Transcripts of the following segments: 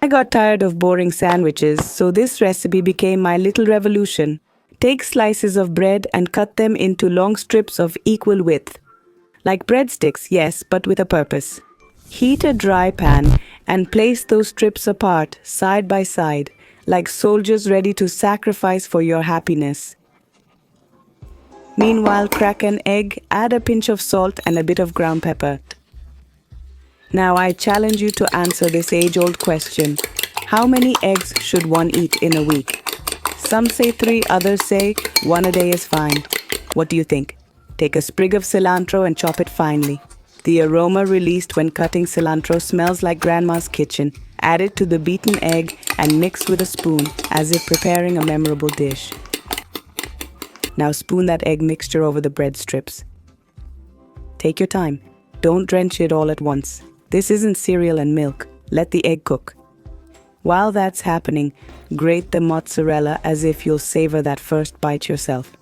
I got tired of boring sandwiches, so this recipe became my little revolution. Take slices of bread and cut them into long strips of equal width. Like breadsticks, yes, but with a purpose. Heat a dry pan and place those strips apart, side by side, like soldiers ready to sacrifice for your happiness. Meanwhile, crack an egg, add a pinch of salt and a bit of ground pepper. Now I challenge you to answer this age-old question. How many eggs should one eat in a week? Some say 3, others say 1 a day is fine. What do you think? Take a sprig of cilantro and chop it finely. The aroma released when cutting cilantro smells like grandma's kitchen. Add it to the beaten egg and mix with a spoon, as if preparing a memorable dish. Now spoon that egg mixture over the bread strips. Take your time. Don't drench it all at once. This isn't cereal and milk. Let the egg cook. While that's happening, grate the mozzarella as if you'll savor that first bite yourself.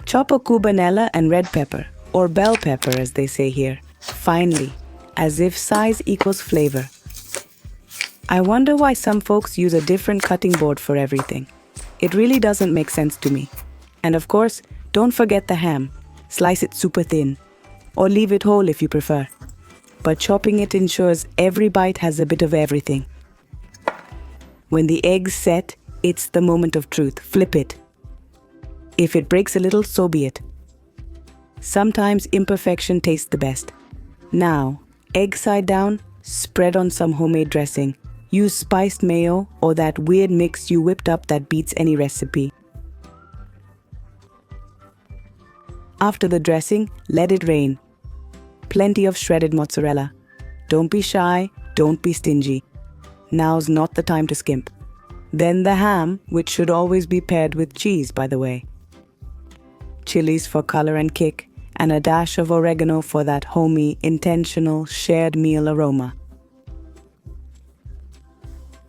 Chop a cubanella and red pepper, or bell pepper as they say here, finely, as if size equals flavor. I wonder why some folks use a different cutting board for everything. It really doesn't make sense to me. And of course, don't forget the ham. Slice it super thin, or leave it whole if you prefer. But chopping it ensures every bite has a bit of everything. When the egg's set, it's the moment of truth. Flip it. If it breaks a little, so be it. Sometimes imperfection tastes the best. Now, egg side down, spread on some homemade dressing. Use spiced mayo or that weird mix you whipped up that beats any recipe. After the dressing, let it rain. Plenty of shredded mozzarella. Don't be shy, don't be stingy. Now's not the time to skimp. Then the ham, which should always be paired with cheese, by the way. Chilies for color and kick, and a dash of oregano for that homey, intentional, shared meal aroma.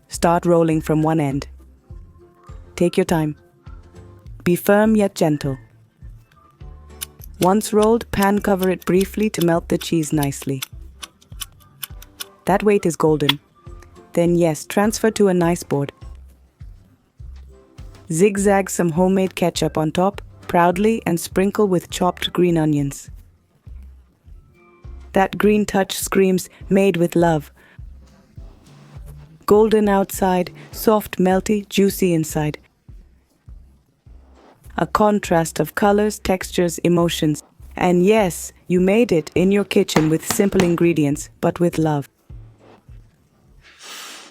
Start rolling from one end. Take your time. Be firm yet gentle. Once rolled, pan cover it briefly to melt the cheese nicely. That weight is golden. Then yes, transfer to a nice board. Zigzag some homemade ketchup on top, proudly, and sprinkle with chopped green onions. That green touch screams, made with love. Golden outside, soft, melty, juicy inside. A contrast of colors, textures, emotions. And yes, you made it in your kitchen with simple ingredients, but with love.